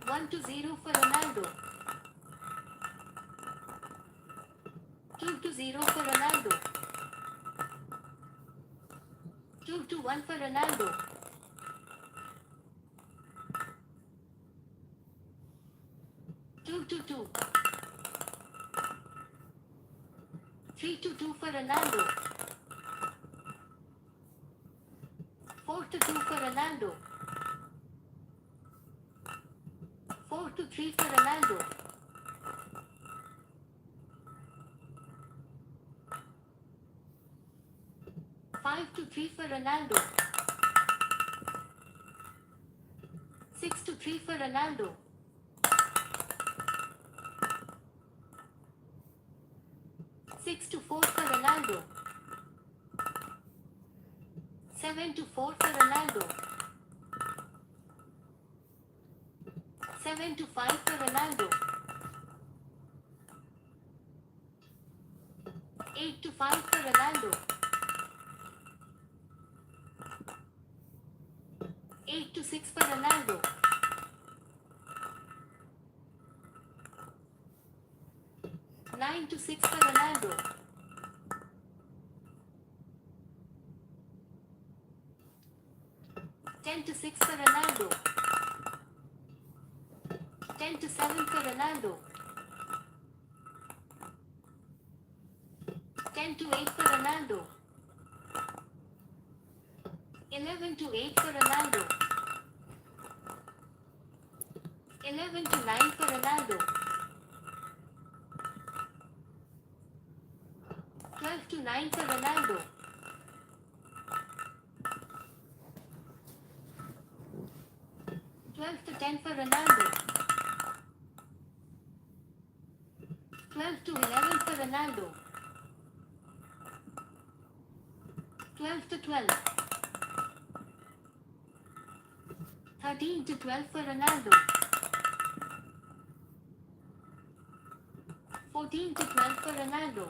1-0 for Ronaldo. 2-0 for Ronaldo. 2-1 for Ronaldo. 2-2. 3-2 for Ronaldo. 4-2 for Ronaldo. 4-3 for Ronaldo. 5-3 for Ronaldo. 6-3 for Ronaldo. 6-4 for Ronaldo. 7-4 for Ronaldo. 7-5 for Ronaldo. 8-5 for Ronaldo. 8-6 for Ronaldo. 9-6 for Ronaldo. 10-6 for Ronaldo. 10-7 for Ronaldo. 10-8 for Ronaldo. 11-8 for Ronaldo. 11-9 for Ronaldo. 12-9 for Ronaldo. 12-10 for Ronaldo. 12-11 for Ronaldo. 12-12. 13-12 for Ronaldo. 14-12 for Ronaldo.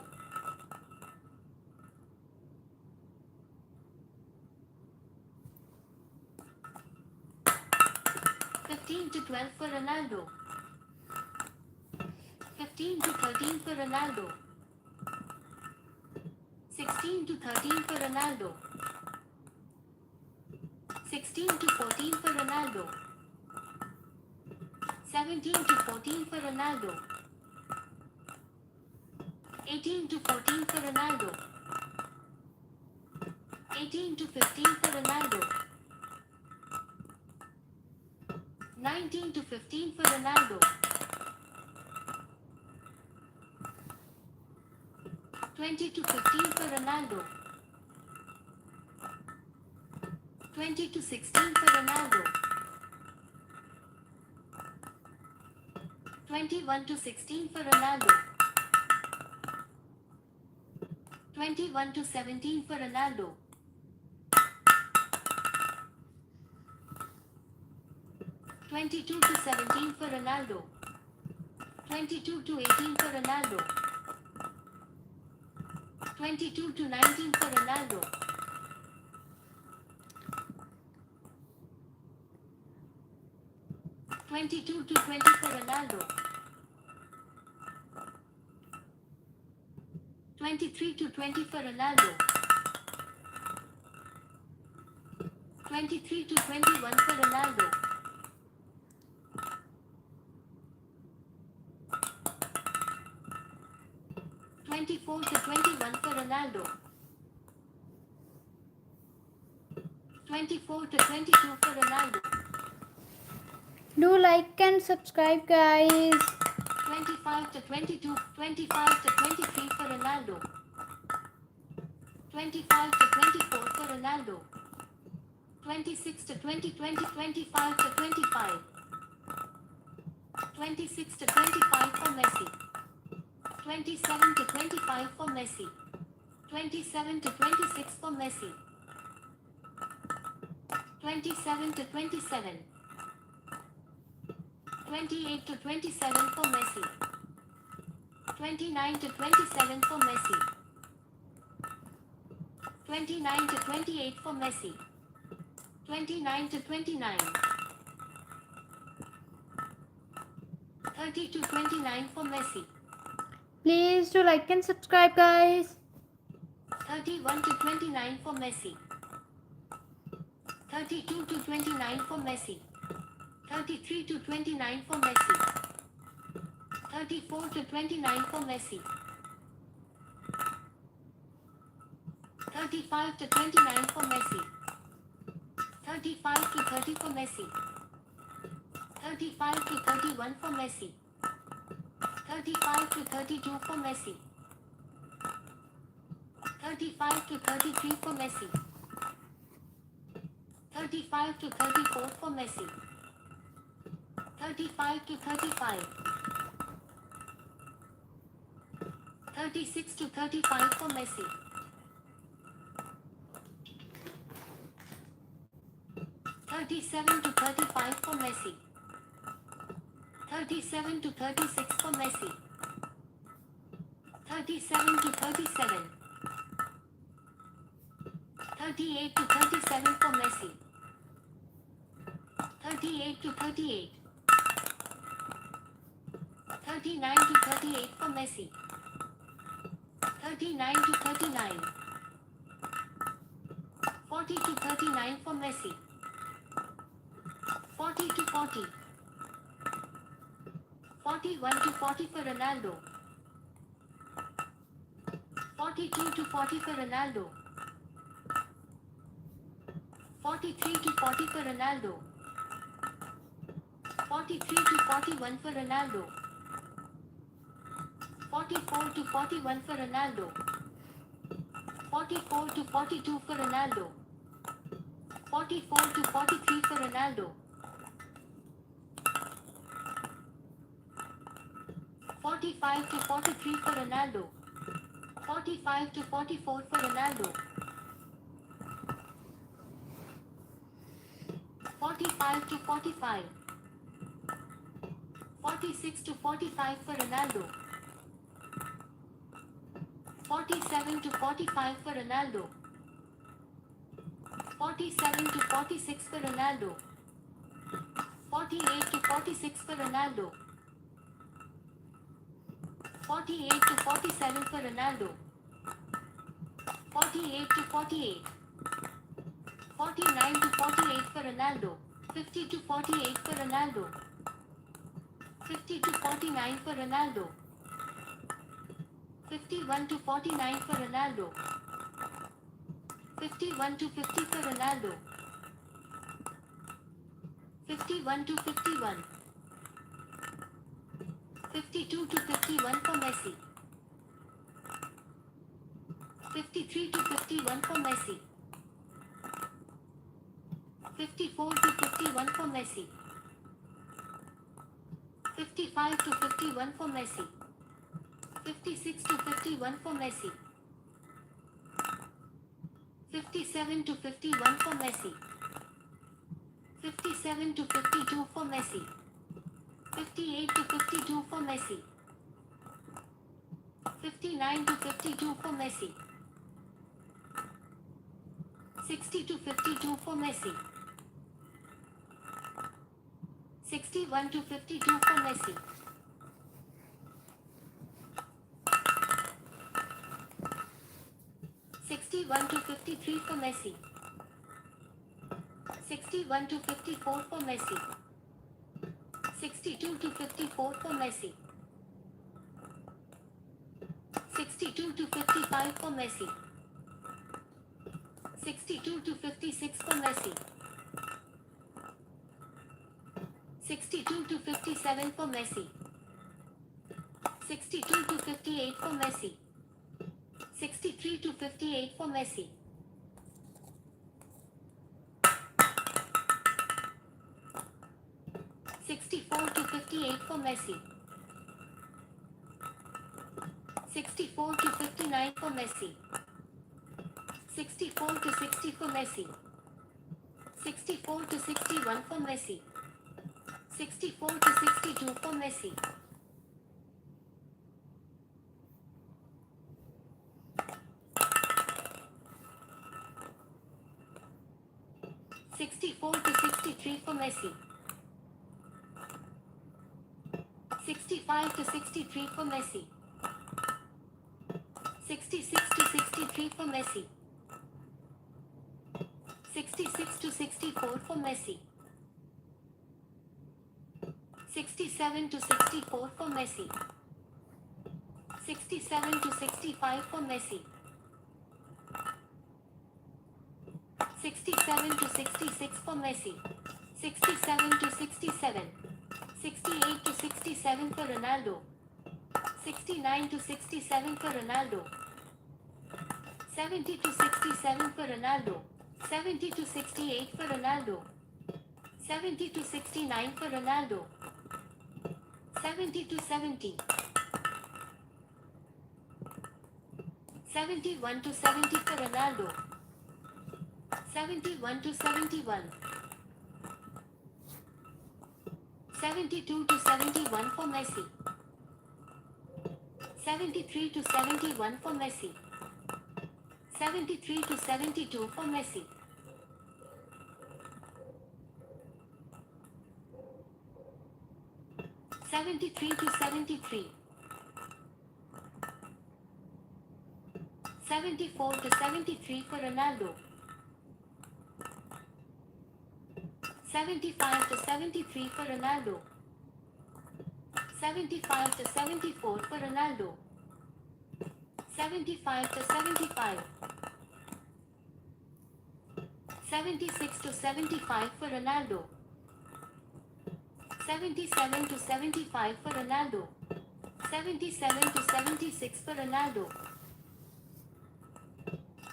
15-12 for Ronaldo. 15-13 for Ronaldo. 16-13 for Ronaldo. 16-14 for Ronaldo. 17-14 for Ronaldo. 18-14 for Ronaldo. 18-15 for Ronaldo. 19-15 for Ronaldo. 20-15 for Ronaldo. 20-16 for Ronaldo. 21-16 for Ronaldo. 21-17 for Ronaldo. 22-17 for Ronaldo. 22-18 for Ronaldo. 22-19 for Ronaldo. 22-20 for Ronaldo. 23-20 for Ronaldo. 23-21 for Ronaldo. 24-21 for Ronaldo. 24-22 for Ronaldo. Do like and subscribe, guys. 25-22, 25-23 for Ronaldo. 25-24 for Ronaldo. 26-20, 25-25. 26-25 for Messi. 27-25 for Messi. 27-26 for Messi. 27-27. 28-27 for Messi. 29-27 for Messi. 29-28 for Messi. 29-29. 30 to 29 for Messi. Please do like and subscribe, guys. 31 to 29 for Messi. 32 to 29 for Messi. 33 to 29 for Messi. 34 to 29 for Messi. 35 to 29 for Messi. 35 to 30 for Messi. 35 to 31 for Messi. 35 to 32 for Messi. 35 to 33 for Messi. 35 to 34 for Messi. 35 to 35. 36 to 35 for Messi. 37 to 35 for Messi. 37 to 36 for Messi. 37 to 37. 38 to 37 for Messi. 38 to 38. 39 to 38 for Messi. 39 to 39. 40 to 39 for Messi. 40 to 40. 41 to 40 for Ronaldo. 42 to 40 for Ronaldo. 43 to 40 for Ronaldo. 43 to 41 for Ronaldo. 44 to 41 for Ronaldo. 44 to 42 for Ronaldo. 44 to 43 for Ronaldo. 45 to 43 for Ronaldo. 45 to 44 for Ronaldo. 45 to 45. 46 to 45 for Ronaldo. 47 to 45 for Ronaldo. 47 to 46 for Ronaldo. 48 to 46 for Ronaldo. 48 to 47 for Ronaldo. 48 to 48. 49 to 48 for Ronaldo. 50 to 48 for Ronaldo. 50 to 49 for Ronaldo. 51 to 49 for Ronaldo. 51 to 50 for Ronaldo. 51 to 51. 52 to 51 for Messi. 53 to 51 for Messi. 54 to 51 for Messi. 55 to 51 for Messi. 56 to 51 for Messi. 57 to 51 for Messi. 57 to 52 for Messi. 58 to 52 for Messi. 59 to 52 for Messi. 60 to 52 for Messi. 61 to 52 for Messi. 61 to 53 for Messi. 61 to 54 for Messi. 62 to 54 for Messi. 62 to 55 for Messi. 62 to 56 for Messi. 62 to 57 for Messi. 62 to 58 for Messi. 63 to 58 for Messi. 64 to 58 for Messi. 64 to 59 for Messi. 64 to 60 for Messi. 64 to 61 for Messi. 64 to 62 for Messi. 64 to 63 for Messi. 65 to 63 for Messi. 66 to 63 for Messi. 66 to 64 for Messi. 67 to 64 for Messi. 67 to 65 for Messi. 67 to 66 for Messi. 67 to 67. 68 to 67 for Ronaldo. 69 to 67 for Ronaldo. 70 to 67 for Ronaldo. 70 to 68 for Ronaldo. 70 to 69 for Ronaldo. 70 to 70. 71 to 70 for Ronaldo. 71 to 71. 72 to 71 for Messi. 73 to 71 for Messi. 73 to 72 for Messi. 73 to 73. 74 to 73 for Ronaldo. 75 to 73 for Ronaldo. 75 to 74 for Ronaldo. 75 to 75. 76 to 75 for Ronaldo. 77 to 75 for Ronaldo. 77 to 76 for Ronaldo.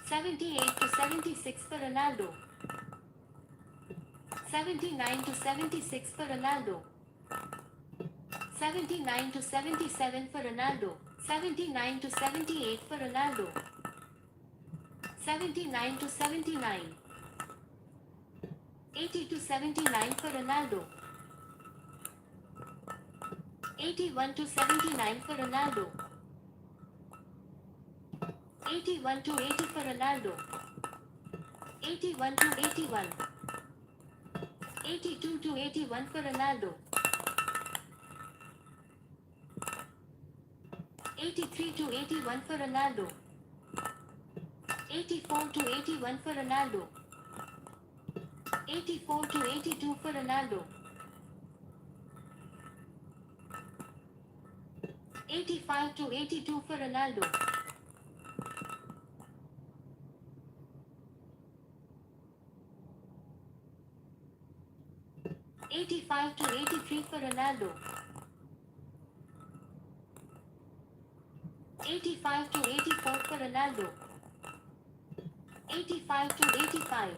78 to 76 for Ronaldo. 79 to 76 for Ronaldo. 79 to 77 for Ronaldo. 79 to 78 for Ronaldo. 79 to 79. 80 to 79 for Ronaldo. 81 to 79 for Ronaldo. 81 to 80 for Ronaldo. 81 to 81. 82 to 81 for Ronaldo. 83 to 81 for Ronaldo. 84 to 81 for Ronaldo. 84 to 82 for Ronaldo. 85 to 82 for Ronaldo. 85 to 83 for Ronaldo. 85 to 84 for Ronaldo. 85 to 85.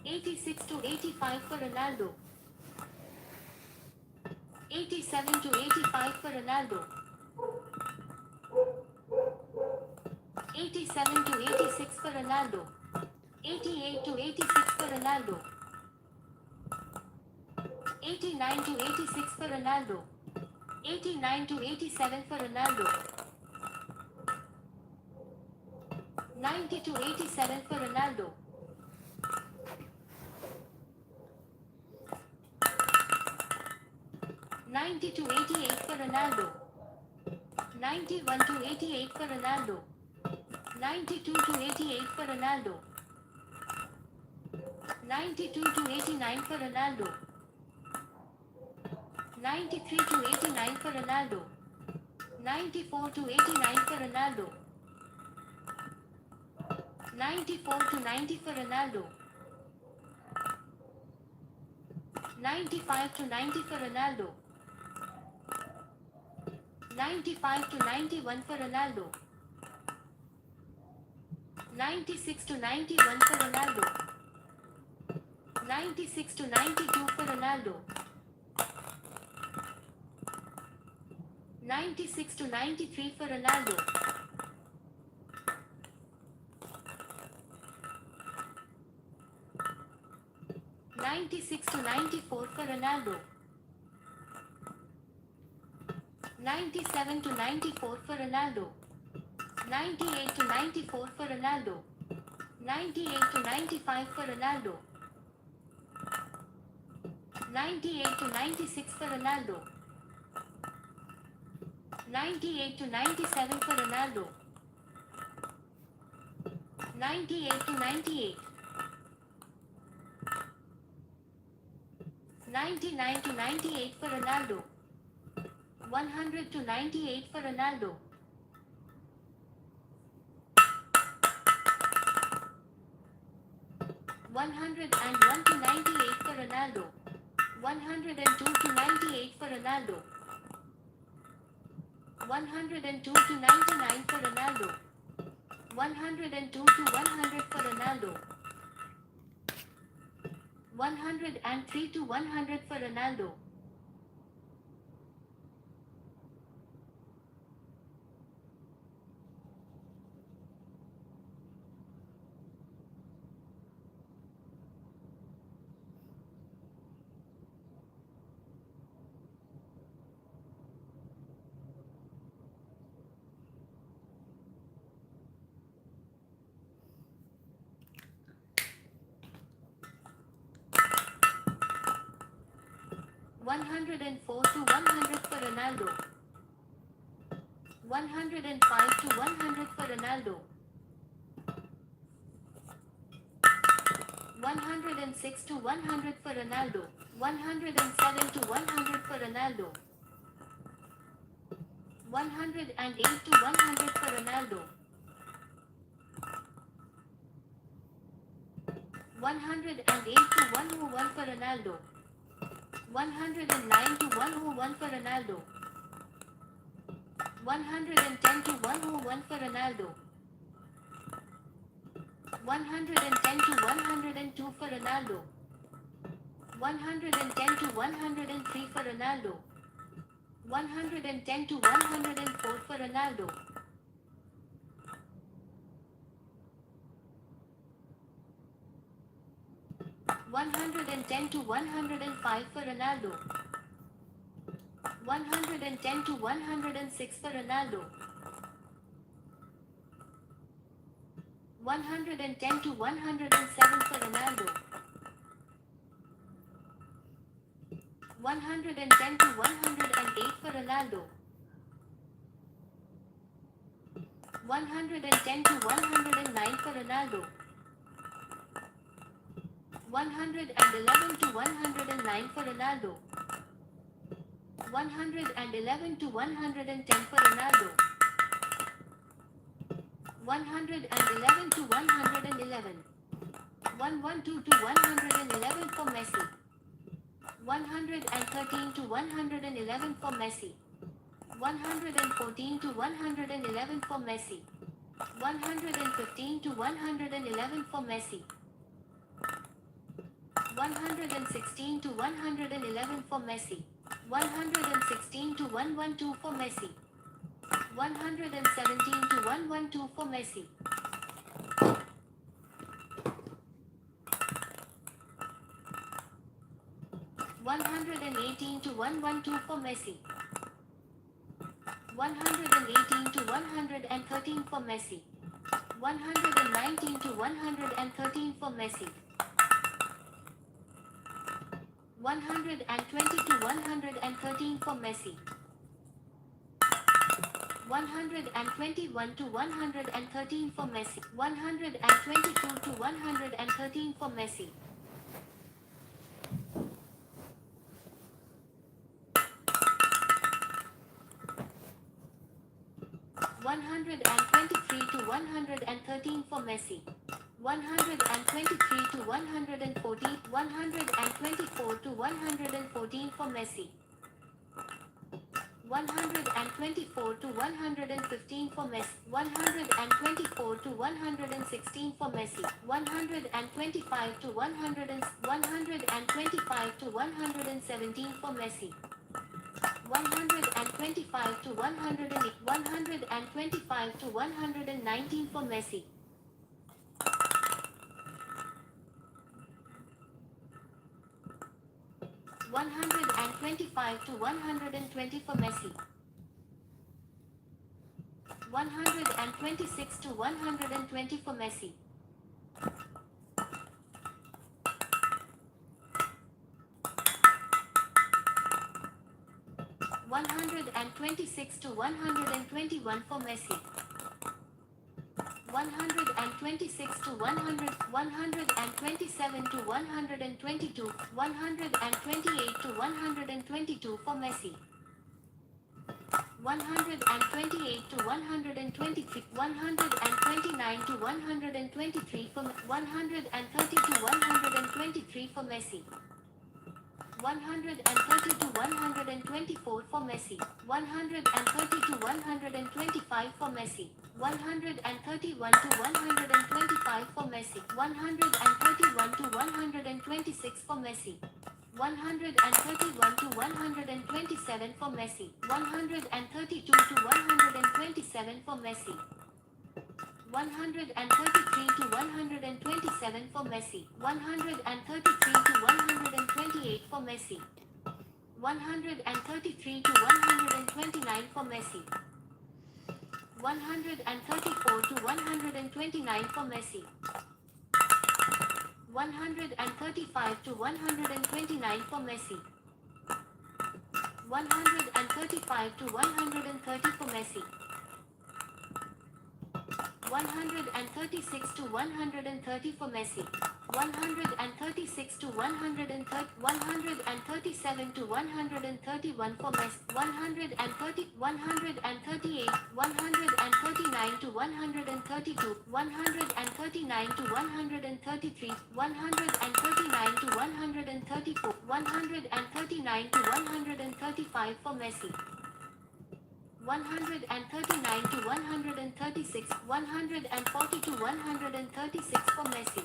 86 to 85 for Ronaldo. 87 to 85 for Ronaldo. 87 to 86 for Ronaldo. 88 to 86 for Ronaldo. 89 to 86 for Ronaldo. 89 to 87 for Ronaldo. 90 to 87 for Ronaldo. 90 to 88 for Ronaldo. 91 to 88 for Ronaldo. 92 to 88 for Ronaldo. 92 to 89 for Ronaldo. 93 to 89 for Ronaldo. 94 to 89 for Ronaldo. 94 to 90 for Ronaldo. 95 to 90 for Ronaldo. 95 to 91 for Ronaldo. 96 to 91 for Ronaldo. 96 to 92 for Ronaldo. 96 to 93 for Ronaldo. 96 to 94 for Ronaldo. 97 to 94 for Ronaldo. 98 to 94 for Ronaldo. 98 to 95 for Ronaldo. 98 to 96 for Ronaldo. 98 to 97 for Ronaldo. 98 to 98. 99 to 98 for Ronaldo. 100 to 98 for Ronaldo. 101 to 98 for Ronaldo. 102 to 98 for Ronaldo. 102 to 99 for Ronaldo. 102 to 100 for Ronaldo. 103 to 100 for Ronaldo. One hundred and 4 to 100 for Ronaldo. 105 to 100 for Ronaldo. 106 to 100 for Ronaldo. 107 to 100 for Ronaldo. 108 to 100 for Ronaldo. 108 to 101 for Ronaldo. 109 to 101 for Ronaldo. 110 to 101 for Ronaldo. 110 to 102 for Ronaldo. 110 to 103 for Ronaldo. 110 to 104 for Ronaldo. 110 to 105 for Ronaldo. 110 to 106 for Ronaldo. 110 to 107 for Ronaldo. 110 to 108 for Ronaldo. 110 to 109 for Ronaldo. 111 to 109 for Ronaldo. 111 to 110 for Ronaldo. 111 to 111. 112 to 111 for Messi. 113 to 111 for Messi. 114 to 111 for Messi. 115 to 111 for Messi. 116 to 111 for Messi. 116 to 112 for Messi. 117 to 112 for Messi. 118 to 112 for Messi. 118 to 113 for Messi. 119 to 113 for Messi. 120 to 113 for Messi. 121 to 113 for Messi. 122 to 113 for Messi. 123 to 113 for Messi. 123 to 114. 124 to 114 for Messi. 124 to 115 for Messi. 124 to 116 for Messi. 125 to 125 to 117 for Messi. 125 to 108. 125 to 119 for Messi. 125 to 120 for Messi. 126 to 120 for Messi. 126 126 to 121 for Messi. 126 to 100, 127 to 122, 128 to 122 for Messi. 128 to 123, 129 to 123 for 130 to 123 for Messi. 130 to 124 for Messi. 130 to 125 for Messi. 131 to 125 for Messi. 131 to 126 for Messi. 131 to 127 for Messi. 132 to 127 for Messi. 133 to 127 for Messi. 133 to 128 for Messi. 133 to 129 for Messi. 134 to 129 for Messi. 135 to 129 for Messi. 135 to 130 for Messi. 136 to 130 for Messi. 136 to 130, 137 to 131 for Messi. 130, 138, 139 to 132, 139 to 133, 139 to 134, 139 to 135 for Messi. 139 to 136, 140 to 136 for Messi.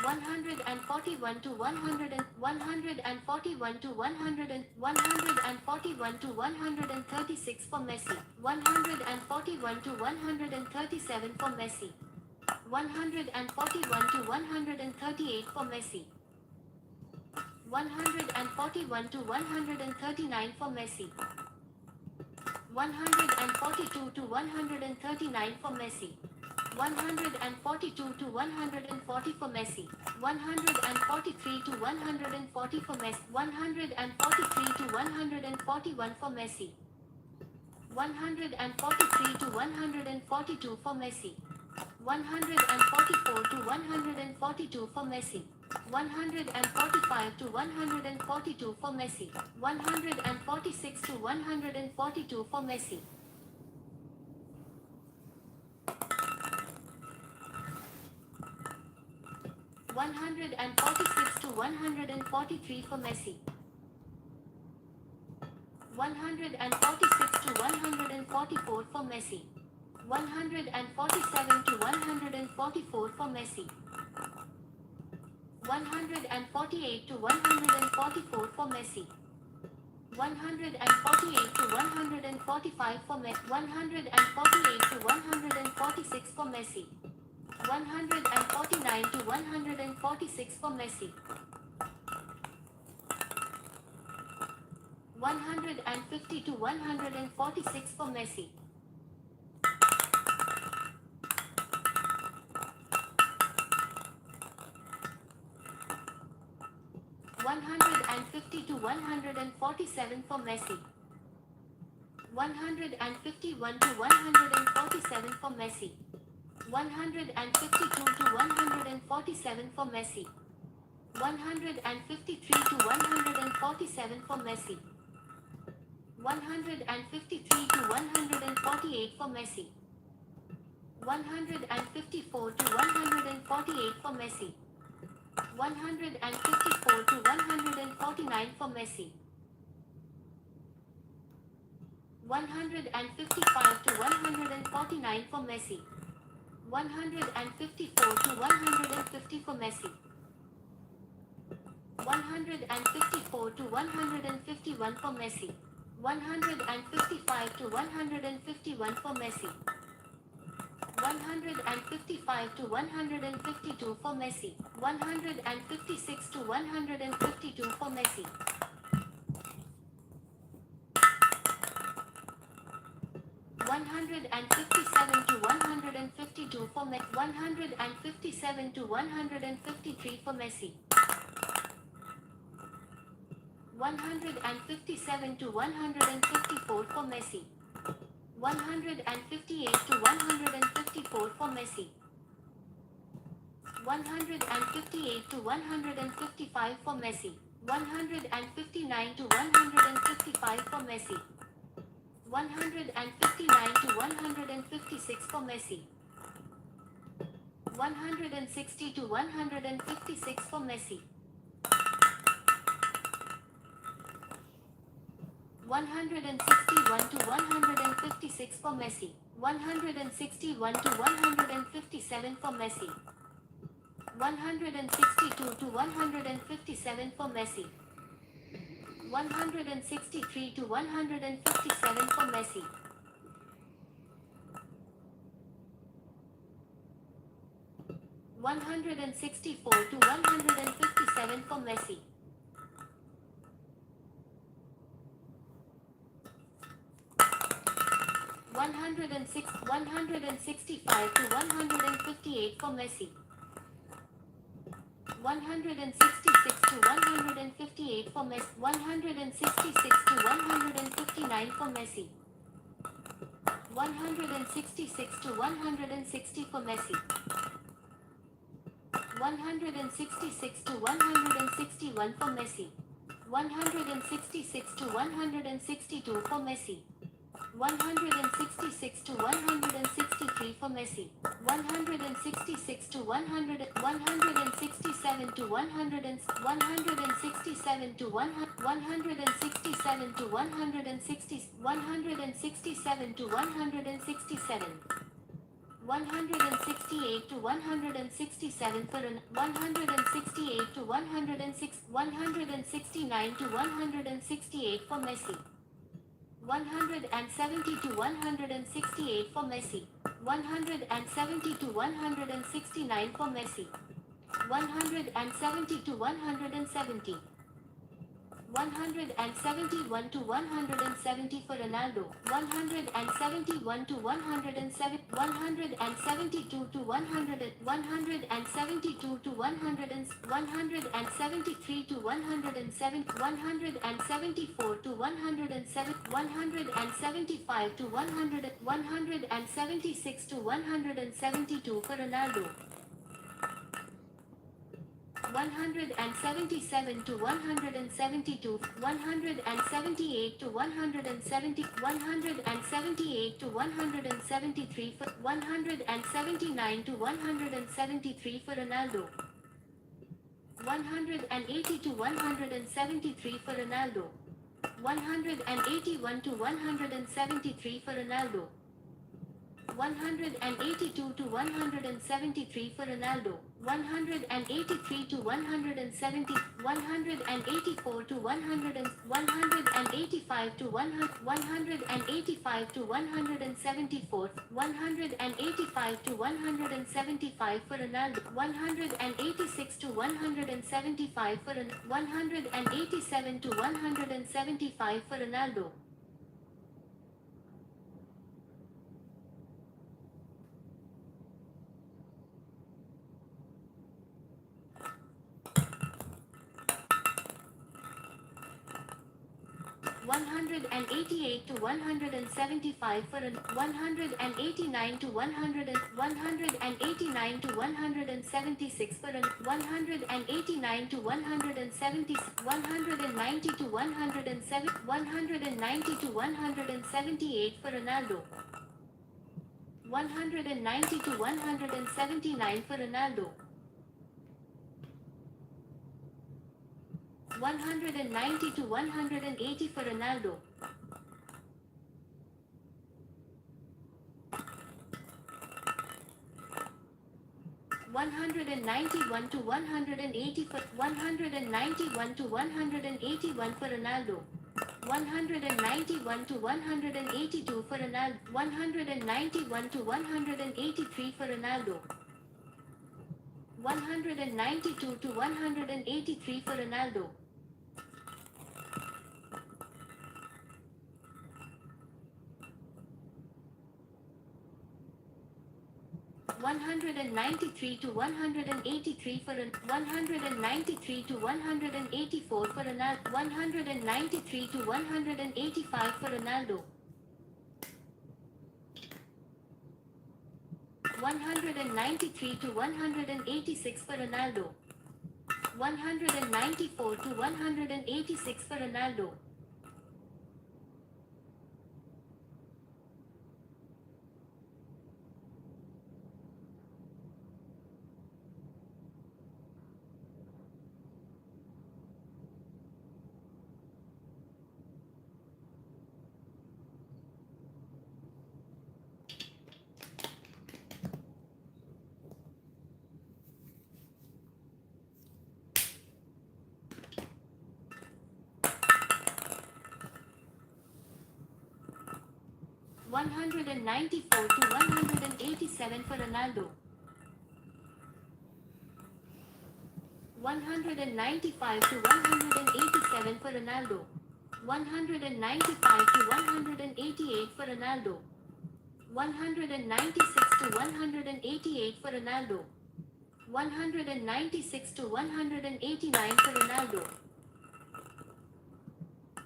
141 to 100, 141 to 100, 141 to 136 for Messi. 141 to 137 for Messi. 141 to 138 for Messi. 141 to 139 for Messi. 142 to 139 for Messi. 142 to 140 for Messi. 143 to 140 for Messi. 143 to 141 for Messi. 143 to 142 for Messi. 144 to 142 for Messi. 145 to 142 for Messi. 146 to 142 for Messi. 146 to 143 for Messi. 146 to 144 for Messi. 147 to 144 for Messi. 148 to 144 for Messi. 148 to 145 for Messi. 148 to 146 for Messi. 149 to 146 for Messi. 150 to 146 for Messi. 150 to 147 for Messi. 151 to 147 for Messi. 152 to 147 for Messi. 153 to 147 for Messi. 153 to 148 for Messi. 154 to 148 for Messi. 154 to 149 for Messi. 155 to 149 for Messi. 154 to 150 for Messi. 154 to 151 for Messi. 155 to 151 for Messi. 155 to 152 for Messi. 156 to 152 for Messi. 157 to 152 for Messi. 157 to 153 for Messi. 157 to 154 for Messi. 158 to 154 for Messi. 158 to 155 for Messi. 159 to 155 for Messi. 159 to 156 for Messi. 160 to 156 for Messi. 161 to 156 for Messi. 161 to 157 for Messi. 162 to 157 for Messi. 163 to 157 for Messi. 164 to 157 for Messi. 165 to 158 for Messi. 166 to 158 for Messi. 166 to 159 for Messi. 166 to 160 for Messi. 166 to 161 for Messi. 166 to 162 for Messi. 166 to 163 for Messi. 166 to 167 to 167 to 167 to 167 to 167. 168 to 167 for 168 to 106 169 to 168 for Messi. 170 to 168 for Messi. 170 to 169 for Messi. 170 to 170. 171 to 170 for Ronaldo. 171 to 107. 172 to 100. 172 to 100. 173 to 107. 174 to 107. 175 to 100. 176 to 172 for Ronaldo. 177 to 172, 178 to 170, 178 to 173 for 179 to 173 for Ronaldo. 180 to 173 for Ronaldo. 181 to 173 for Ronaldo. 182 to 173 for Ronaldo. 183 to 170, 184 to 100, 185 to 100, 185 to 174, 185 to 175 for Ronaldo. 186 to 175 for 187 to 175 for Ronaldo. 188 to 175 for 189 to 100, 189 to 176 for 189 to 170, 190 to 107, 190 to 178 for Ronaldo. 190 to 179 for Ronaldo. 190 to 180 for Ronaldo. 191 to 180 for 191 to 181 for Ronaldo. 191 to 182 for Ronaldo. 191 to 183 for Ronaldo. 192 to 183 for Ronaldo. 193 193 to 183 for 193 to 184 for Ronaldo. 193 to 185 for Ronaldo. 193 to 186 for Ronaldo. 194 to 186 for Ronaldo. 194 to 187 for Ronaldo. 195 to 187 for Ronaldo. 195 to 188 for Ronaldo. 196 to 188 for Ronaldo. 196 to 189 for Ronaldo.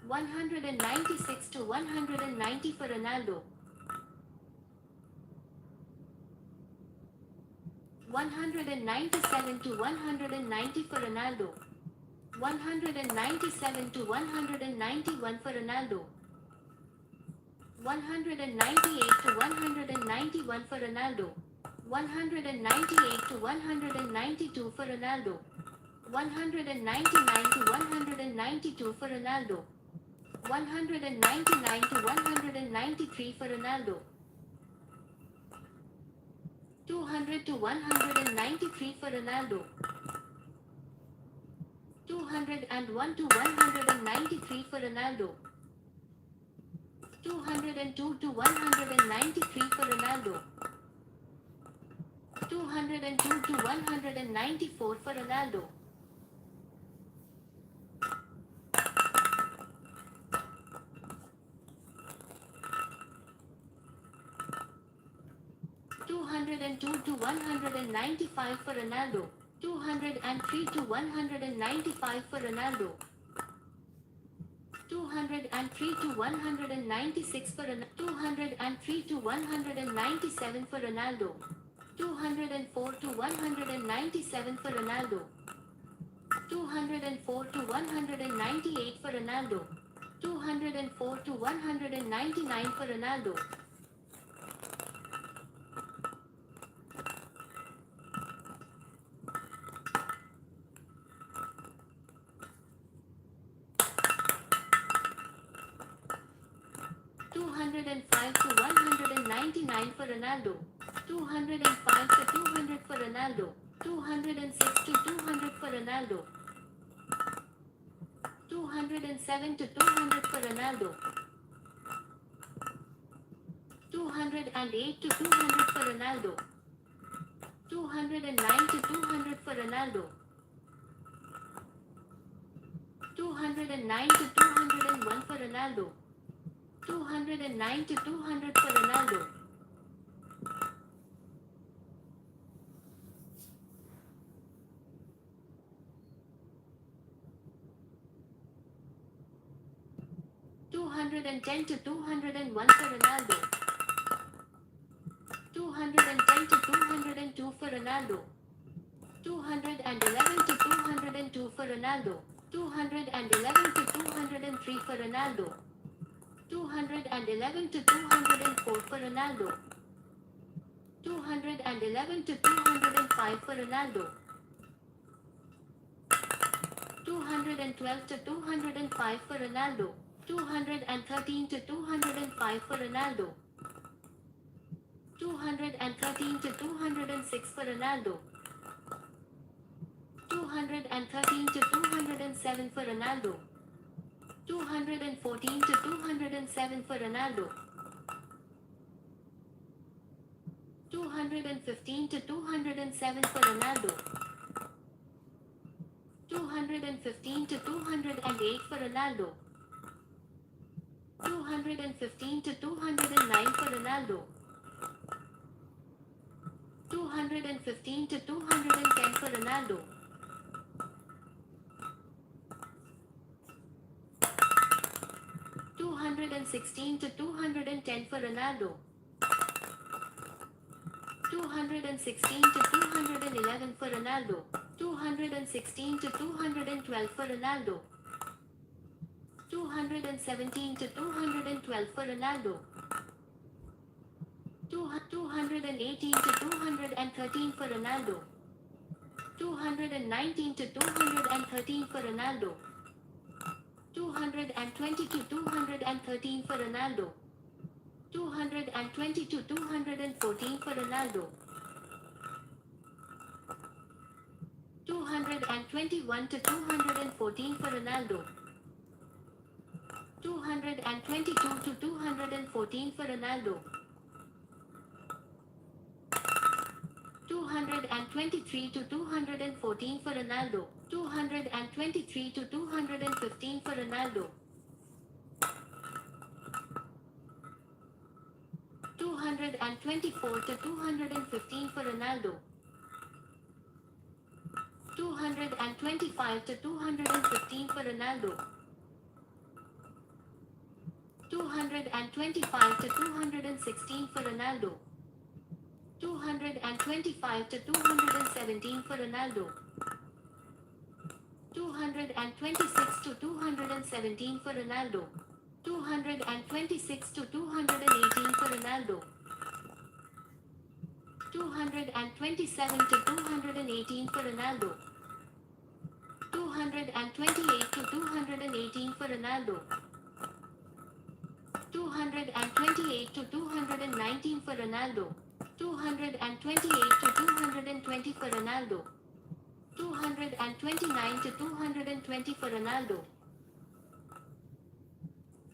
196 to 190 for Ronaldo. 197 to 190 for Ronaldo. 197 to 191 for Ronaldo. 198 to 191 for Ronaldo. 198 to 192 for Ronaldo. 199 to 192 for Ronaldo. 199 to 193 for Ronaldo. 200 to 193 for Ronaldo. 201 to 193 for Ronaldo. 202 to 193 for Ronaldo. 202 to 194 for Ronaldo. 202 to 195 for Ronaldo. 203 to 195 for Ronaldo. 203 to 196 for Ronaldo. 203 to 197 for Ronaldo. 204 to 197 for Ronaldo. 204 to 198 for Ronaldo. 204 to 199 for Ronaldo. 205 to 199 for Ronaldo. 205 to 200 for Ronaldo. 206 to 200 for Ronaldo. 207 to 200 for Ronaldo. 208 to 200 for Ronaldo. 209 to 200 for Ronaldo. 209 to 201 for Ronaldo. 209 to 200 for Ronaldo. 210 to 201 for Ronaldo. 210 to 202 for Ronaldo. 211 to 202 for Ronaldo. 211 to 203 for Ronaldo. 211 to 204 for Ronaldo. 211 to 205 for Ronaldo. 212 to 205 for Ronaldo. 213 to 205 for Ronaldo. 213 to 206 for Ronaldo. 213 to 207 for Ronaldo. 214 to 207 for Ronaldo. 215 to 207 for Ronaldo. 215 to 208 for Ronaldo. 215 to 209 for Ronaldo. 215 to 210 for Ronaldo. 216 to 210 for Ronaldo. 216 to 211 for Ronaldo. 216 to 212 for Ronaldo. 217 to 212 for Ronaldo. 218 to 213 for Ronaldo. 219 to 213 for Ronaldo. 220 to 213 for Ronaldo. 220 to 214 for Ronaldo. 221 to 214 for Ronaldo. 222 to 214 for Ronaldo. 223 to 214 for Ronaldo. 223 to 215 for Ronaldo. 224 to 215 for Ronaldo. 225 to 215 for Ronaldo. 225 to 216 for Ronaldo. 225 to 217 for Ronaldo. 226 to 217 for Ronaldo. 226 to 218 for Ronaldo. 227 to 218 for Ronaldo. 228 to 218 for Ronaldo. 228 to 219 for Ronaldo. 228 to 220 for Ronaldo. 229 to 220 for Ronaldo.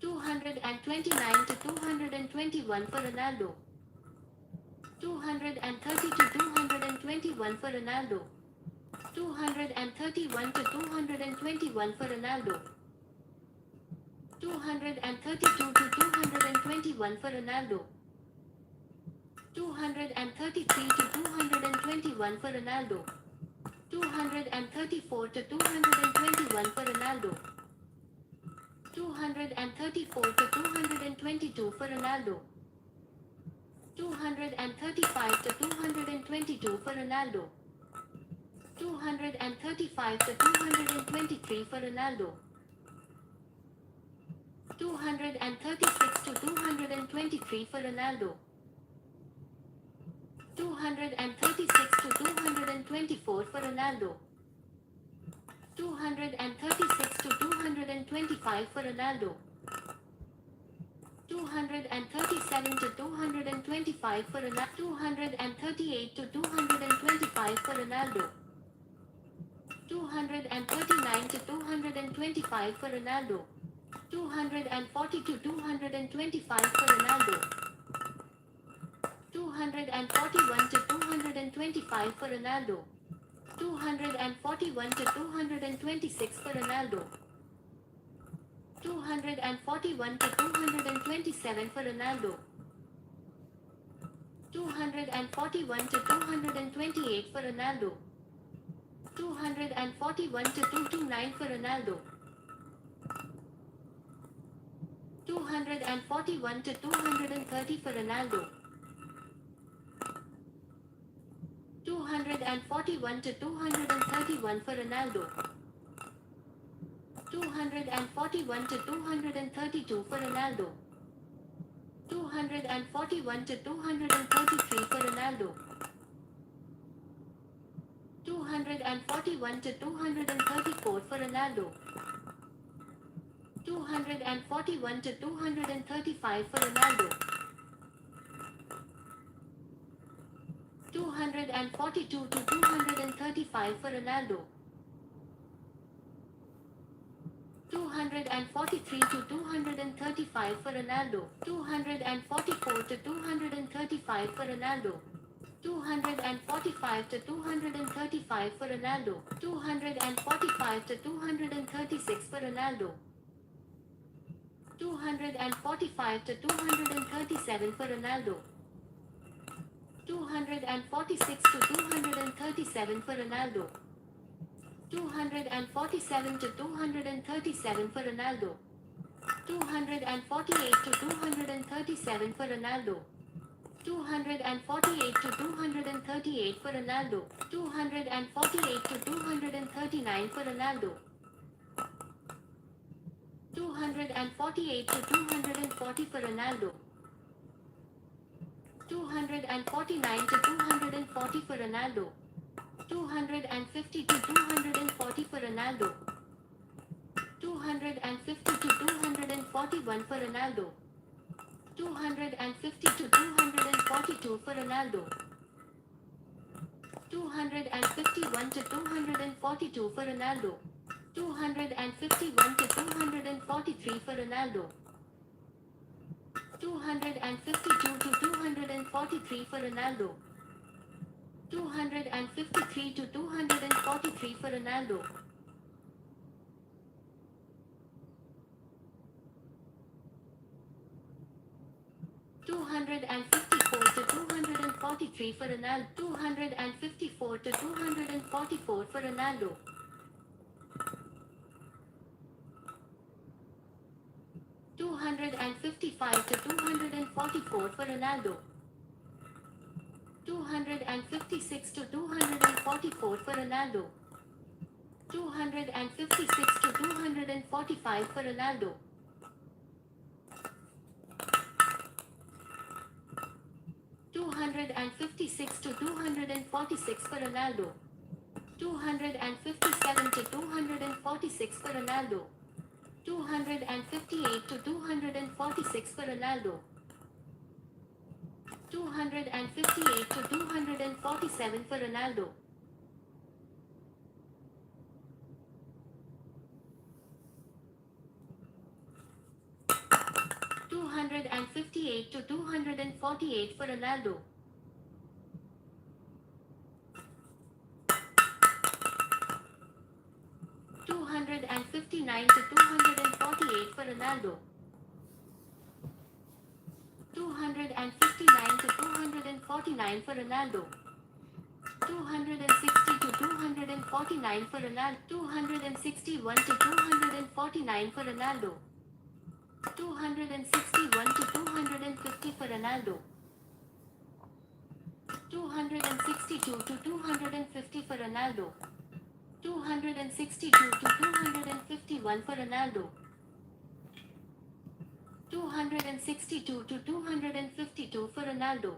229 to 221 for Ronaldo. 230 to 221 for Ronaldo. 231 to 221 for Ronaldo. 232 to 221 for Ronaldo. 233 to 221 for Ronaldo. 234 to 221 for Ronaldo. 234 to 222 for Ronaldo. 235 to 222 for Ronaldo. 235 to 223 for Ronaldo. 236 to 223 for Ronaldo. 236 to 224 for Ronaldo. 236 to 225 for Ronaldo. 237 to 225 for Ronaldo. 238 to 225 for Ronaldo. 239 to 225 for Ronaldo. 240 to 225 for Ronaldo. 241 to 225 for Ronaldo. 241 to 226 for Ronaldo. 241 to 227 for Ronaldo. 241 to 228 for Ronaldo. 241 to 229 for Ronaldo. 241 to 230 for Ronaldo. 241 to 231 for Ronaldo. 241 to 232 for Ronaldo. 241 to 233 for Ronaldo. 241 to 234 for Ronaldo. 241 to 235 for Ronaldo. 242 to 235 for Ronaldo. 243 to 235 for Ronaldo. 244 to 235 for Ronaldo. 245 to 235 for Ronaldo. 245 to 236 for Ronaldo. 245 to 237 for Ronaldo. 246 to 237 for Ronaldo. 247 to 237 for Ronaldo. 248 to 237 for Ronaldo. 248 to 238 for Ronaldo. 248 to 239 for Ronaldo. 248 to 240 for Ronaldo. 249 to 240 for Ronaldo. 250 to 240 for Ronaldo. 250 to 241 for Ronaldo. 250 to 242 for Ronaldo. 251 to 242 for Ronaldo. 251 to 243 for Ronaldo. 252 to 243 for Ronaldo. 253 to 243 for Ronaldo. 254 to 243 for Ronaldo. 254 to 244 for Ronaldo. 255 to 244 for Ronaldo. 256 to 244 for Ronaldo. 256 to 245 for Ronaldo. 256 to 246 for Ronaldo. 257 to 246 for Ronaldo. 258 to 246 for Ronaldo. 258 to 247 for Ronaldo. 258 to 248 for Ronaldo. 259 to 248 for Ronaldo. 259 to 249 for Ronaldo. 260 to 249 for Ronaldo. 261 to 249 for Ronaldo. 261 to 250 for Ronaldo. 262 to 250 for Ronaldo. 262 to 251 for Ronaldo. 262 to 252 for Ronaldo.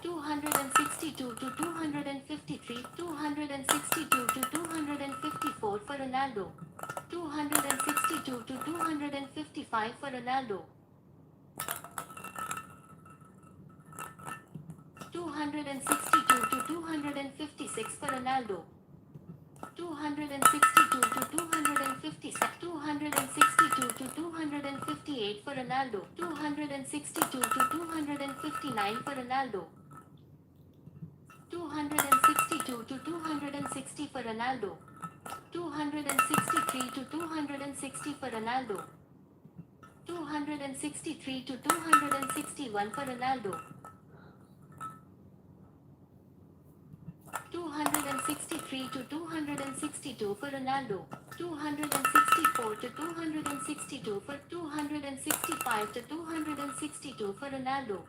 262 to 253, 262 to 254 for Ronaldo. 262 to 255 for Ronaldo. 262 to 256 for Ronaldo. 262 to 256, 262 to 258 for Ronaldo. 262 to 259 for Ronaldo. 262 to 260 for Ronaldo. 263 to 260 for Ronaldo. 263 to 261 for Ronaldo. 263 to 262 for Ronaldo. 264 to 262 for 265 to 262 for Ronaldo.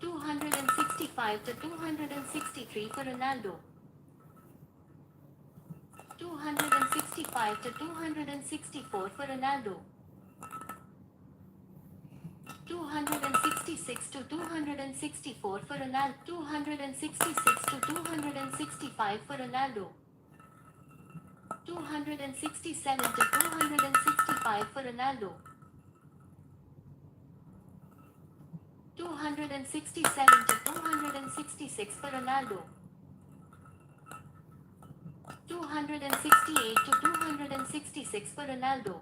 265 to 263 for Ronaldo. 265 to 264 for Ronaldo. 266 to 264 for Ronaldo. 266 to 265 for Ronaldo. 267 to 265 for Ronaldo. 267 to 266 for Ronaldo. 268 to 266 for Ronaldo.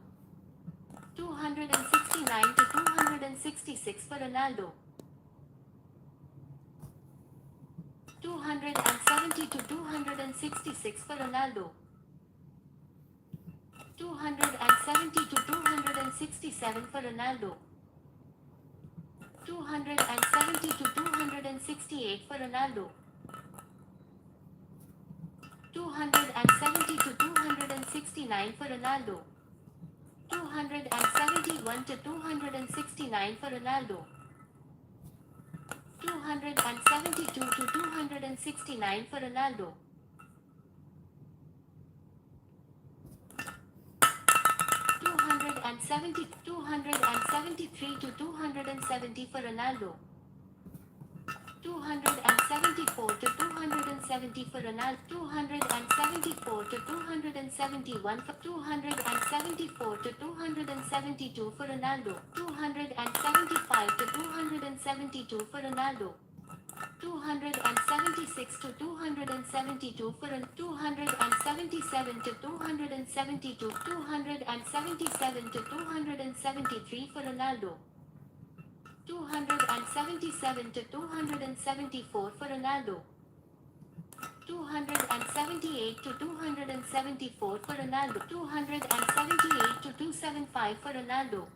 269 to 266 for Ronaldo. 270 to 266 for Ronaldo. 270 to 267 for Ronaldo. 270 to 268 for Ronaldo. 270 to 269 for Ronaldo. 271 to 269 for Ronaldo. 272 to 269 for Ronaldo. 273 to 270 for Ronaldo. 274 to 270 for Ronaldo. 274 to 271 for 274 to 272 for Ronaldo. 275 to 272 for Ronaldo. 276 to 272 for 277 to 272. 277 to 273 for Ronaldo. 277 to 274 for Ronaldo. 278 to 274 for Ronaldo. 278 to 275 for Ronaldo.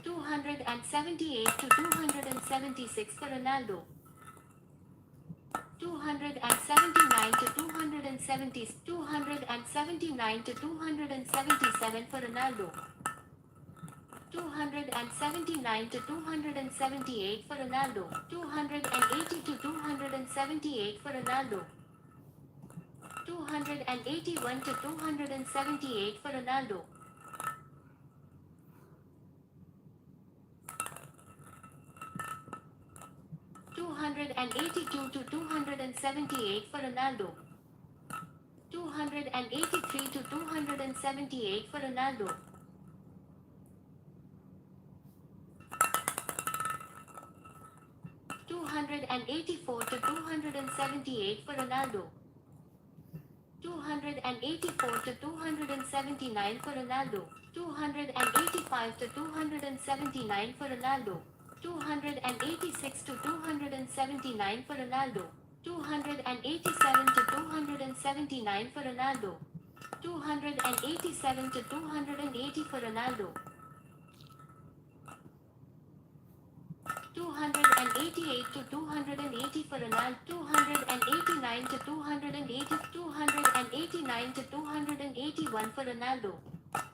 278 to 276 for Ronaldo. 279 to 270. 279 to 277 for Ronaldo. 279 to 278 for Ronaldo. 280 to 278 for Ronaldo. 281 to 278 for Ronaldo. 282 to 278 for Ronaldo. 283 to 278 for Ronaldo. 284 to 278 for Ronaldo. 284 to 279 for Ronaldo. 285 to 279 for Ronaldo. 286 to 279 for Ronaldo. 287 to 279 for Ronaldo. 287 to 280 for Ronaldo. 288 to 280 for Ronaldo. 289 to 280. 289 to 281 for Ronaldo.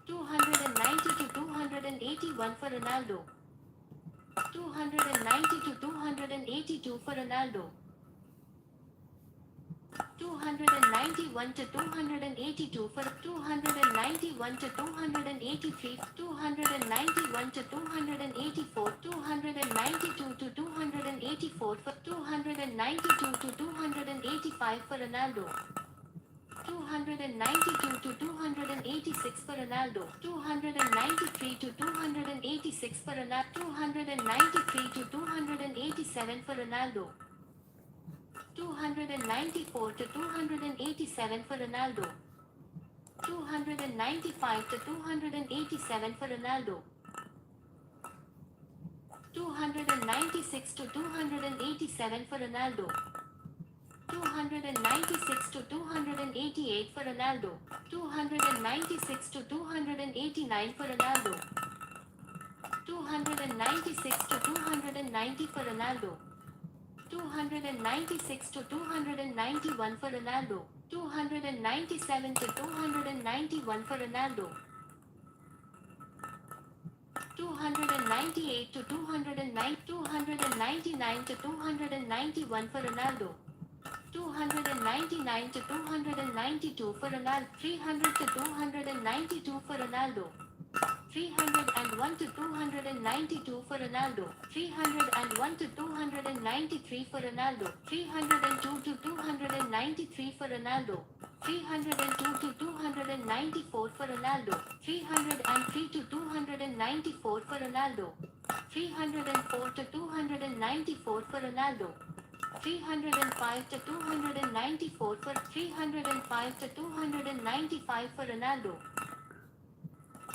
290 to 281 for Ronaldo. 290 to 282 for Ronaldo. 291 to 282 for 291 to 283. 291 to 284. 292 to 284 for 292 to 285 for Ronaldo. 292 to 286 for Ronaldo. 293 to 286 for Ronaldo. 293 to 287 for Ronaldo. 294 to 287 for Ronaldo. 295 to 287 for Ronaldo. 296 to 287 for Ronaldo. 296 to 288 for Ronaldo. 296 to 289 for Ronaldo. 296 to 290 for Ronaldo. 296 to 291 for Ronaldo. 297 to 291 for Ronaldo. 298 to 209, 299 to 291 for Ronaldo. 299 to 292 for Ronaldo. 300 to 292 for Ronaldo. 301 to 292 for Ronaldo. 301 to 293 for Ronaldo. 302 to 293 for Ronaldo. 302 to 294 for Ronaldo. 303 to 294 for Ronaldo. 304 to 294 for Ronaldo. 305 to 294 for 305 to 295 for Ronaldo.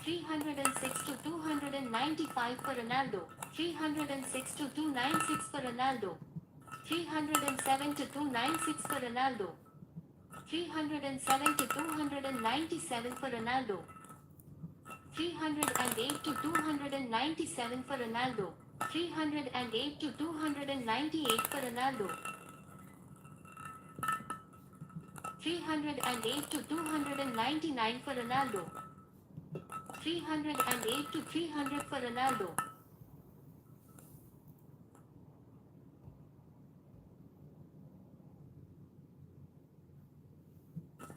306 to 295 for Ronaldo. 306 to 296 for Ronaldo. 307 to 296 for Ronaldo. 307 to 297 for Ronaldo. 308 to 297 for Ronaldo. 308 to 298 for Ronaldo. 308 to 299 for Ronaldo. 308 to 300 for Ronaldo.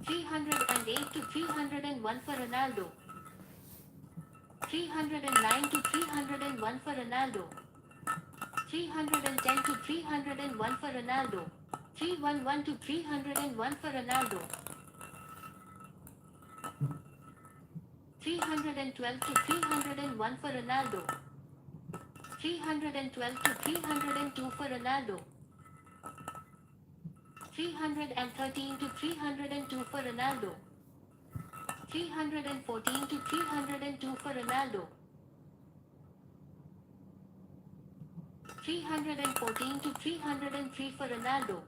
308 to 301 for Ronaldo. 309 to 301 for Ronaldo. 310 to 301 for Ronaldo. 311 to 301 for Ronaldo. 312 to 301 for Ronaldo. 312 to 302 for Ronaldo. 313 to 302 for Ronaldo. 314 to 302 for Ronaldo. 314 to 303 for Ronaldo.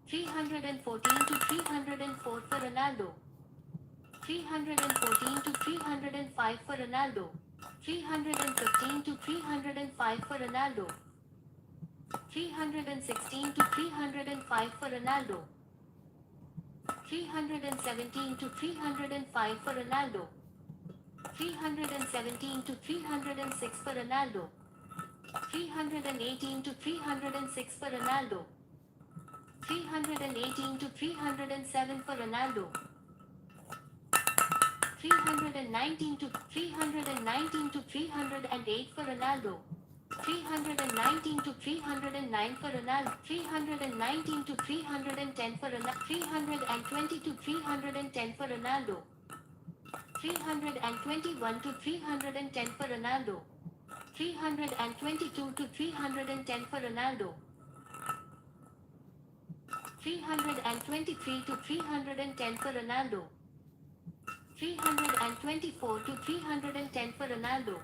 314 to 304 for Ronaldo. 314 to 305 for Ronaldo. 315 to 305 for Ronaldo. 316 to 305 for Ronaldo. 317 to 305 for Ronaldo. 317 to 306 for Ronaldo. 318 to 306 for Ronaldo. 318 to 307 for Ronaldo. 319 to 319 to 308 for Ronaldo. 319 to 309 for Ronaldo. 319 to 310 for Ronaldo. 320 to 310 for Ronaldo. 321 to 310 for Ronaldo. 322 to 310 for Ronaldo. 323 to 310 for Ronaldo. 324 to 310 for Ronaldo.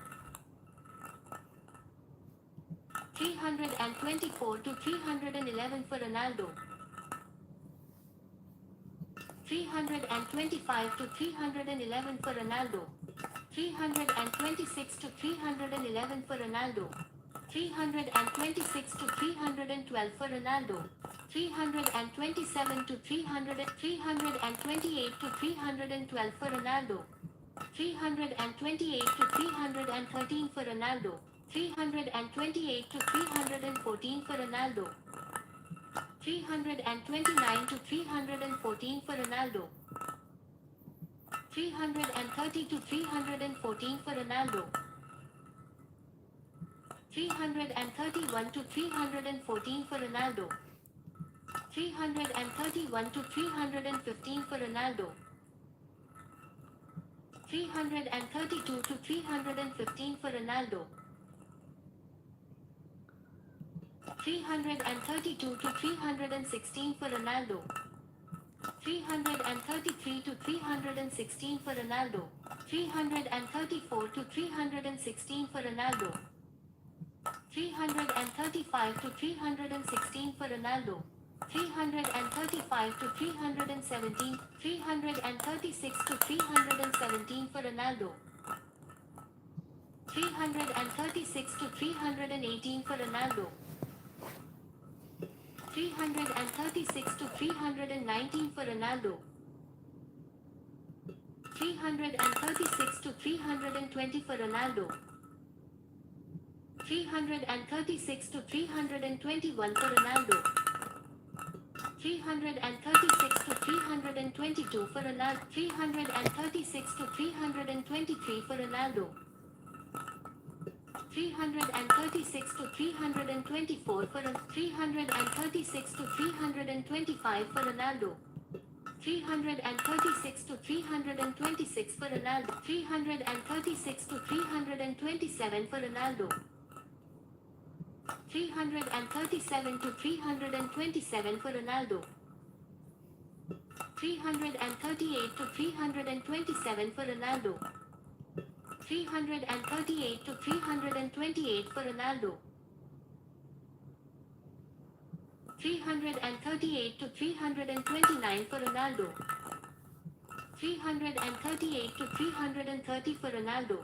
324 to 311 for Ronaldo. 325 to 311 for Ronaldo. 326 to 311 for Ronaldo. 326 to 312 for Ronaldo. 327 to 300, 328 to 312 for Ronaldo. 328 to 313 for Ronaldo. 328 to 314 for Ronaldo. 329 to 314 for Ronaldo. 330 to 314 for Ronaldo. 331 to 314 for Ronaldo. 331 to 315 for Ronaldo. 332 to 315 for Ronaldo. 332 to 316 for Ronaldo. 333 to 316 for Ronaldo. 334 to 316 for Ronaldo. 335 to 316 for Ronaldo. 335 to 317. 336 to 317 for Ronaldo. 336 to 318 for Ronaldo. 336 to 319 for Ronaldo. 336 to 320 for Ronaldo. 336 to 321 for Ronaldo. 336 to 322 for Ronaldo. 336 to 323 for Ronaldo. 336 to 324 for 336 to 325 for Ronaldo. 336 to 326 for Ronaldo. 336 to 327 for Ronaldo. 337 to 327 for Ronaldo. 338 to 327 for Ronaldo. 338 to 328 for Ronaldo. 338 to 329 for Ronaldo. 338 to 330 for Ronaldo.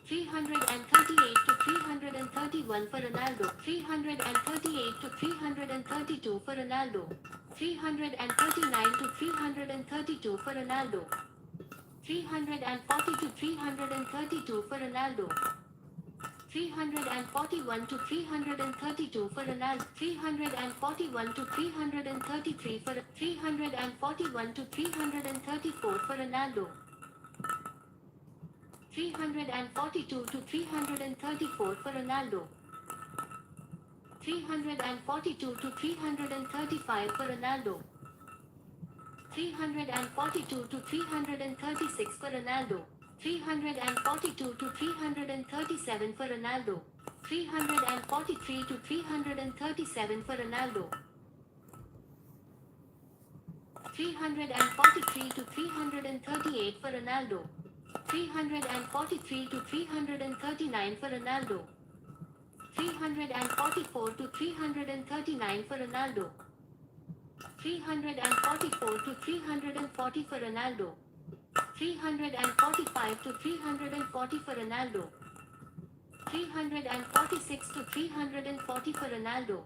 338 to 331 for Ronaldo. 338 to 332 for Ronaldo. 339 to 332 for Ronaldo. 340 to 332 for Ronaldo. 341 to 332 for Ronaldo. 341 to 333 for 341 to 334 for Ronaldo. 342 to 334 for Ronaldo. 342 to 335 for Ronaldo. 342 to 336 for Ronaldo. 342 to 337 for Ronaldo. 343 to 337 for Ronaldo. 343 to 338 for Ronaldo. 343 to 339 for Ronaldo. 344 to 339 for Ronaldo. 344 to 340 for Ronaldo. 345 to 340 for Ronaldo. 346 to 340 for Ronaldo.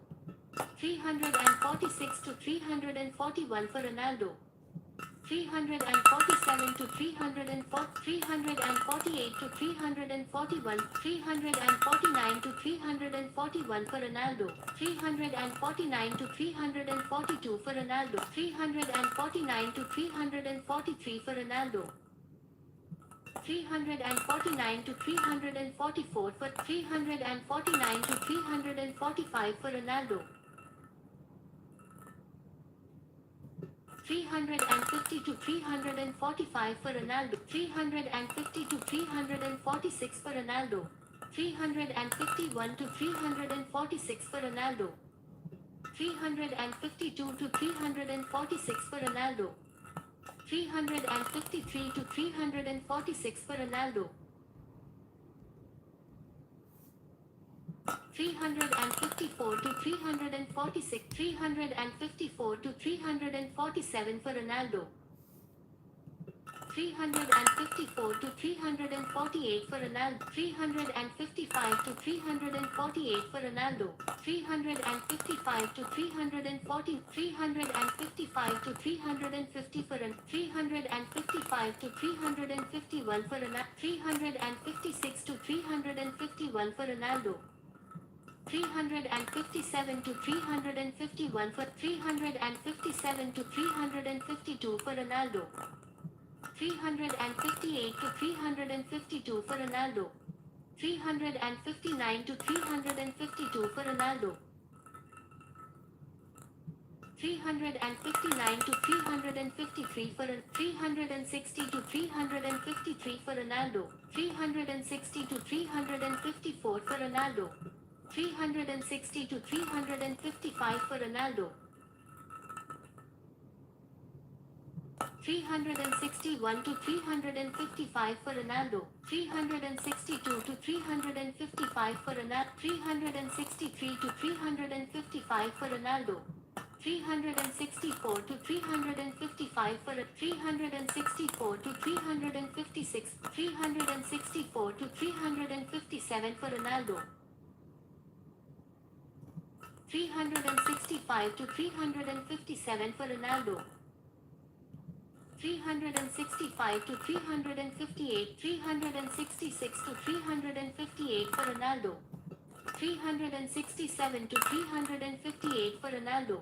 346 to 341 for Ronaldo. 347 to 304, 348 to 341, 349 to 341 for Ronaldo, 349 to 342 for Ronaldo, 349 to 343 for Ronaldo, 349 to 344 for 349 to 345 for Ronaldo. 350 to 345 for Ronaldo. 350 to 346 for Ronaldo. 351 to 346 for Ronaldo. 352 to 346 for Ronaldo. 353 to 346 for Ronaldo. 354 to 346, 354 to 347 for Ronaldo. 354 to 348 for Ronaldo. 355 to 348 for Ronaldo. 355 to 340, 355 to 350 for 355 to 351 for Ronaldo. 356 to 351 for Ronaldo. 357 to 351 for 357 to 352 for Ronaldo. 358 to 352 for Ronaldo. 359 to 352 for Ronaldo. 359 to 353 for 360 to 353 for Ronaldo. 360 to 354 for Ronaldo. 360 to 355 for Ronaldo. 361 to 355 for Ronaldo. 362 to 355 for Ronaldo. 363 to 355 for Ronaldo. 364 to 355 for 364 to 356. 364 to 357 for Ronaldo. 365 to 357 for Ronaldo. 365 to 358, 366 to 358 for Ronaldo. 367 to 358 for Ronaldo.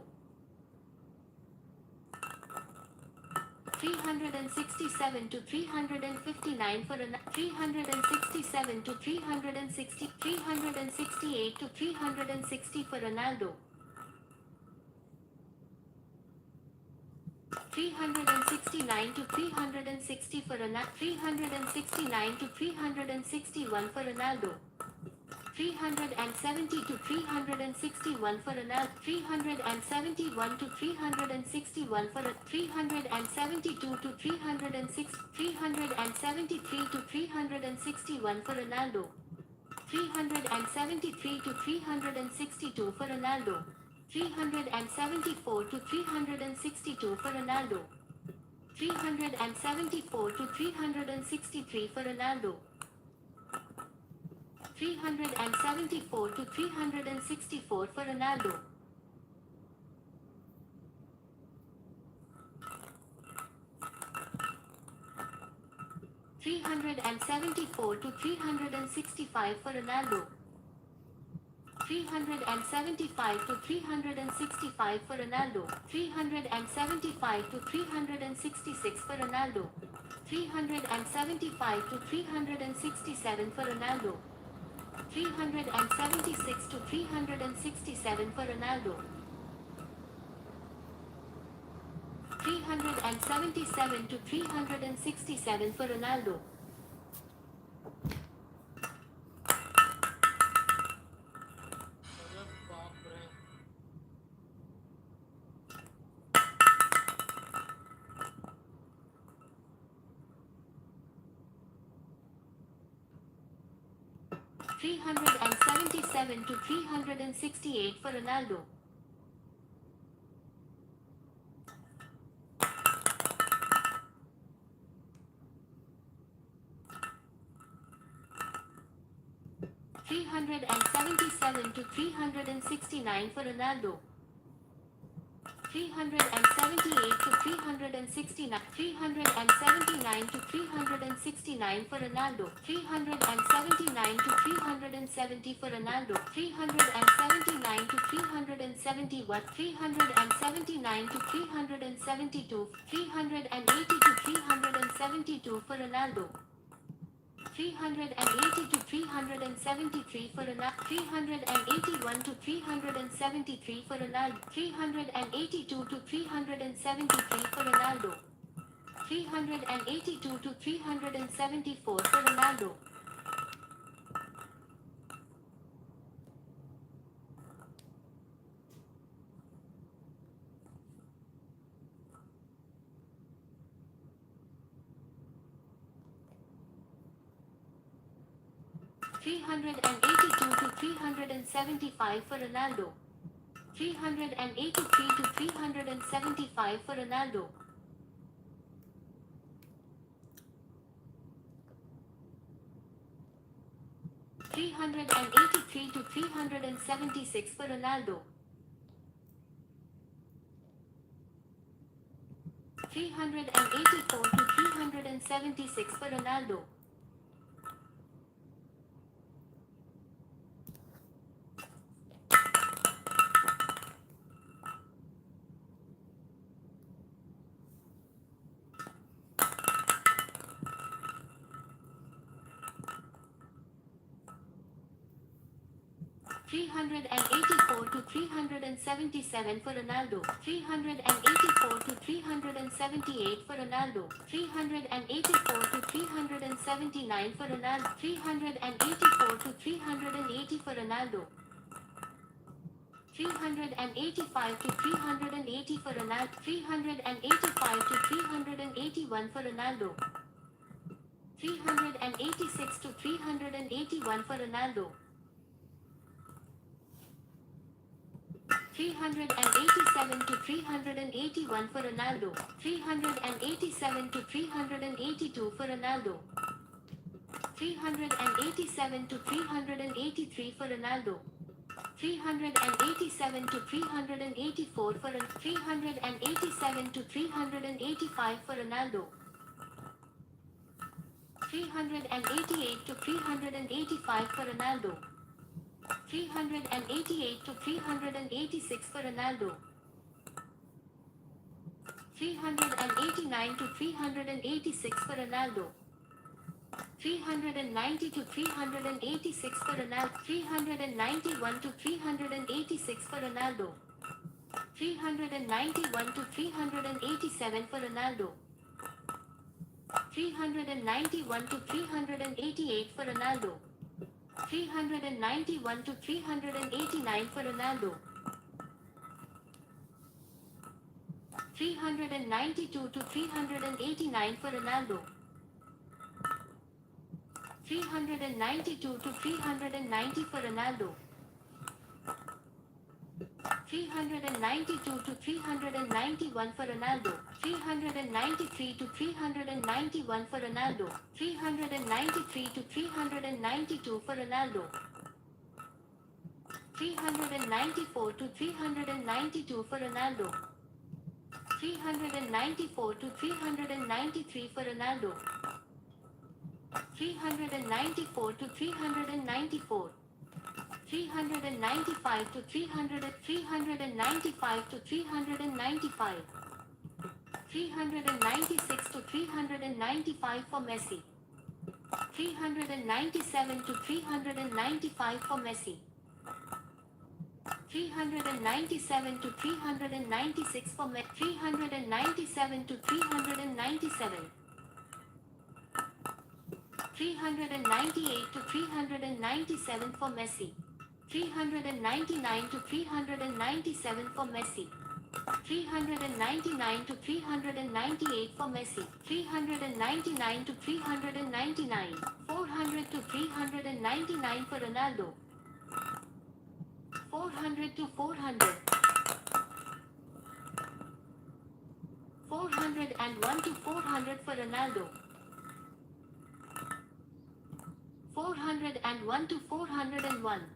367 to 359 for Ronaldo. 367 to 360, 368 to 360 for Ronaldo. 369 to 360 for Ronaldo. 369 to 361 for Ronaldo. 370 to 361 for Ronaldo. 371 to 361 for 372 to 306. 373 to 361 for Ronaldo. 373 to 362 for Ronaldo. 374 to 362 for Ronaldo. 374 to 363 for Ronaldo. 374 to 364 for Ronaldo. 374 to 365 for Ronaldo. 375 to 365 for Ronaldo. 375 to 366 for Ronaldo. 375 to 367 for Ronaldo. 376 to 367 for Ronaldo. 377 to 367 for Ronaldo. 377 to 368 for Ronaldo. 377 to 369 for Ronaldo. 378 to 369, 379 to 369 for Ronaldo. 379 to 370 for Ronaldo. 379 to 371, 379 to 372, 380 to 372 for Ronaldo. 380 to 373 for Ronaldo. 381 to 373 for Ronaldo. 382 to 373 for Ronaldo. 382 to 374 for Ronaldo. 382 to 375 for Ronaldo. 383 to 375 for Ronaldo. 383 to 376 for Ronaldo. 384 to 376 for Ronaldo. 384 to 377 for Ronaldo. 384 to 378 for Ronaldo. 384 to 379 for Ronaldo. 384 to 380 for Ronaldo. 385 to 380 for Ronaldo. 385 to 381 for Ronaldo. 386 to 381 for Ronaldo. 387 to 381 for Ronaldo. 387 to 382 for Ronaldo. 387 to 383 for Ronaldo. 387 to 384 for 387 to 385 for Ronaldo. 388 to 385 for Ronaldo. 388 to 386 for Ronaldo. 389 to 386 for Ronaldo. 390 to 386 for Ronaldo. 391 to 386 for Ronaldo. 391 to 387 for Ronaldo. 391 to 388 for Ronaldo. 391 to 389 for Ronaldo. 392 to 389 for Ronaldo. 392 to 390 for Ronaldo. 392 to 391 for Ronaldo. 393 to 391 for Ronaldo. 393 to 392 for Ronaldo. 394 to 392 for Ronaldo. 394 to 393 for Ronaldo. 394 to 394. 395 to 395 to 395. 396 to 395 for Messi. 397 to 395 for Messi. 397 to 396 for Messi. 397 to 397. 398 to 397 for Messi. 399 to 397 for Messi. 399 to 398 for Messi. 399 to 399. 400 to 399 for Ronaldo. 400 to 400. 401 to 400 for Ronaldo. 401 to 401.